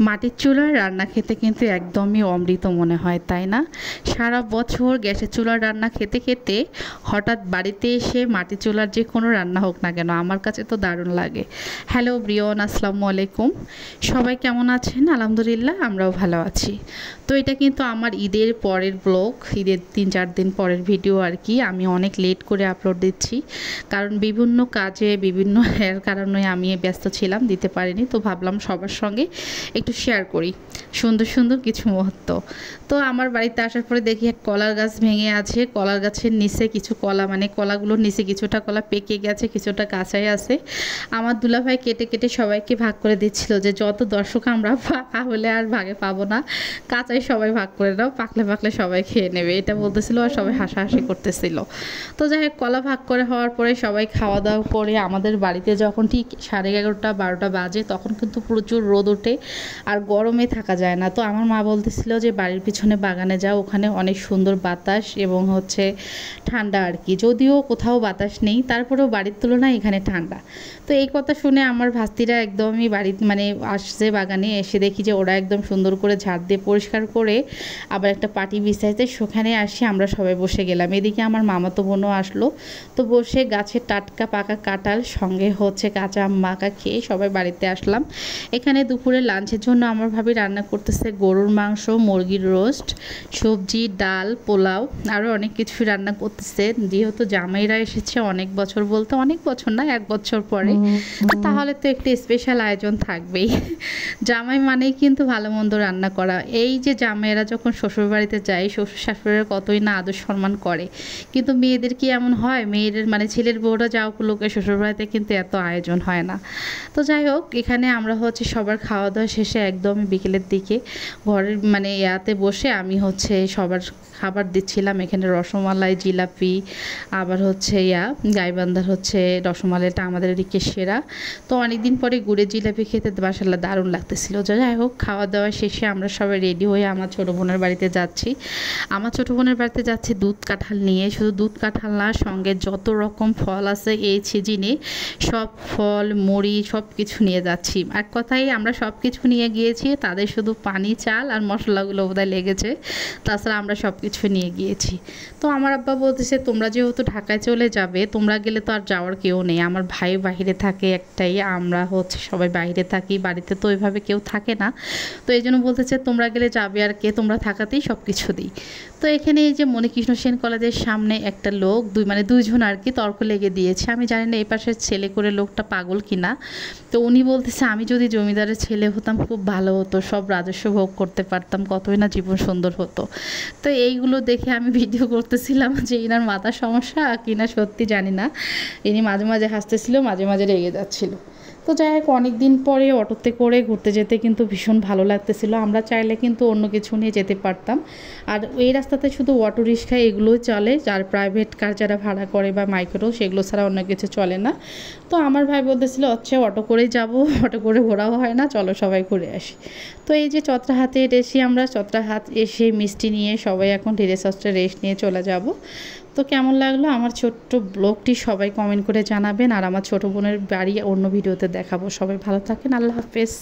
মাটির চুলার রান্না খেতে কিন্তু একদমই অমৃত মনে হয়, তাই না? সারা বছর গ্যাসের চুলার রান্না খেতে খেতে হঠাৎ বাড়িতে এসে মাটির চুলার যে কোনো রান্না হোক না কেন আমার কাছে তো দারুণ লাগে। হ্যালো ব্রিয়ন, আসসালামু আলাইকুম। সবাই কেমন আছেন? আলহামদুলিল্লাহ, আমরাও ভালো আছি। তো এটা কিন্তু আমার ঈদের পরের ব্লগ, ঈদের 3-4 দিন পরের ভিডিও আর কি। আমি অনেক লেট করে আপলোড দিচ্ছি, কারণ বিভিন্ন কাজে বিভিন্ন কারণে আমি ব্যস্ত ছিলাম, দিতে পারিনি। তো ভাবলাম সবার সঙ্গে একটু শেয়ার করি সুন্দর সুন্দর কিছু মুহূর্ত। তো আমার বাড়িতে আসার পরে দেখি এক কলার গাছ ভেঙে আছে। কলার গাছের নিচে কিছু কলা, মানে কলাগুলোর নিচে কিছুটা কলা পেকে গেছে, কিছুটা কাঁচাই আছে। আমার দুলাভাই কেটে কেটে সবাইকে ভাগ করে দিচ্ছিল যে যত দর্শক আমরা পাকা হলে আর ভাগে পাবো না, কাঁচাই সবাই ভাগ করে নাও, পাকলে পাকলে সবাই খেয়ে নেবে, এটা বলতেছিল। আর সবাই হাসাহাসি করতেছিল। তো যাই হোক, কলা ভাগ করে হওয়ার পরে সবাই খাওয়া দাওয়া করে আমাদের বাড়িতে যখন ঠিক 11:30-12টা বাজে, তখন কিন্তু প্রচুর রোদ ওঠে আর গরমে থাকা যায় না। তো আমার মা বলতেছিল যে বাড়ির পিছনে বাগানে যাও, ওখানে অনেক সুন্দর বাতাস এবং হচ্ছে ঠান্ডা আর কি। যদিও কোথাও বাতাস নেই, তারপরেও বাড়ির তুলনায় এখানে ঠান্ডা। তো এই কথা শুনে আমার ভাস্তিরা একদমই মানে আসছে বাগানে, এসে দেখি যে ওরা একদম সুন্দর করে ঝাড় দিয়ে পরিষ্কার করে আবার একটা পাটি বিছাইতে, সেখানে আসি আমরা সবাই বসে গেলাম। এদিকে আমার মামাতো বোনও আসলো। তো বসে গাছের টাটকা পাকা কাঁঠাল সঙ্গে হচ্ছে কাঁচা আম মাখা খেয়ে সবাই বাড়িতে আসলাম। এখানে দুপুরে লাঞ্চের জন্য আমার ভাবি রান্না করতেছে গরুর মাংস, মুরগির রোস্ট, সবজি, ডাল, পোলাও, আরও অনেক কিছু রান্না করতেছে। যেহেতু জামাইরা এসেছে অনেক বছর, বলতে অনেক বছর না, 1 বছর পরে, তাহলে তো একটু স্পেশাল আয়োজন থাকবেই। জামাই মানেই কিন্তু ভালো মন্দ রান্না করা। এই যে জামাইরা যখন শ্বশুরবাড়িতে যায়, শ্বশুর শাশুড়িরা কতই না আদর সম্মান করে, কিন্তু মেয়েদের কি এমন হয়? মেয়েদের মানে ছেলের বউরা যা উপলক্ষে শ্বশুরবাড়িতে কিন্তু এত আয়োজন হয় না। তো যাই হোক, এখানে আমরা হচ্ছে সবার খাওয়া দাওয়া শেষে একদমই বিকেলের দিকে ঘরের মানে ইয়াতে বসে আমি হচ্ছে সবার খাবার দিচ্ছিলাম। এখানে রসমালাই, জিলাপি, আবার হচ্ছে গাইবান্ধার হচ্ছে রসমালাইটা আমাদের এদিকে সেরা। তো অনেকদিন পরে গুড়ের জিলাপি খেতে মাশাআল্লাহ দারুণ লাগতেছিল। যাই হোক, খাওয়া দাওয়া শেষে আমরা সবাই রেডি হয়ে আমার ছোটো বোনের বাড়িতে যাচ্ছি। আমার ছোটো বোনের বাড়িতে যাচ্ছি দুধ কাঁঠাল নিয়ে। শুধু দুধ কাঁঠাল না, সঙ্গে যত রকম ফল আছে এই সিজনে সব ফল, মুড়ি সব কিছু নিয়ে যাচ্ছি। এক কথায় আমরা সব কিছু নিয়ে গিয়েছি, তাদের শুধু পানি, চাল আর মশলাগুলো বোধহয় লেগেছে, তাছাড়া আমরা সব কিছু নিয়ে গিয়েছি। তো আমার আব্বা বলতেছে তোমরা যেহেতু ঢাকায় চলে যাবে, তোমরা গেলে তো আর যাওয়ার কেউ নেই। আমার ভাই বাহিরে থাকে একটাই, আমরা হচ্ছে সবাই বাইরে থাকি, বাড়িতে তো ওইভাবে কেউ থাকে না। তো এই জন্য বলতেছে তোমরা গেলে যাবে আর কে, তোমরা থাকাতেই সব কিছু দিই। তো এখানে এই যে মণিকৃষ্ণ সেন কলেজের সামনে একটা লোক, দুইজন আর কি তর্ক লেগে দিয়েছে। আমি জানি না এই পাশের ছেলে করে লোকটা পাগল কিনা। তো উনি বলতেছে আমি যদি জমিদারের ছেলে হতাম খুব ভালো হতো, সব রাজস্ব ভোগ করতে পারতাম, কতই না জীবন সুন্দর হতো। তো এইগুলো দেখে আমি ভিডিও করতেছিলাম যে ইনার মাথার সমস্যা কিনা সত্যি জানি না। ইনি মাঝে মাঝে হাসতেছিল, মাঝে মাঝে রেগে যাচ্ছিল। তো যাই হোক, অনেক দিন পরে অটোতে করে ঘুরতে যেতে কিন্তু ভীষণ ভালো লাগতেছিল। আমরা চাইলে কিন্তু অন্য কিছু নিয়ে যেতে পারতাম। আর এই রাস্তাতে শুধু অটো রিক্সা এগুলোই চলে, যার প্রাইভেট কার যারা ভাড়া করে বা মাইক্রো, সেগুলো ছাড়া অন্য কিছু চলে না। তো আমার ভাই বলতেছিল আচ্ছা অটো করেই যাব, অটো করে ঘোরাও হয় না, চলো সবাই ঘুরে আসি। তো এই যে চত্রাহাতে এসে আমরা চত্রাহাট এসে মিষ্টি নিয়ে সবাই এখন ধীরে সস্তে রেস্ট নিয়ে চলে যাব। তো কেমন লাগলো আমার ছোট্ট ব্লগটি সবাই কমেন্ট করে জানাবেন। আর আমার ছোটো বোনের বাড়ি অন্য ভিডিওতে দেখাবো। সবাই ভালো থাকেন, আল্লাহ হাফেজ।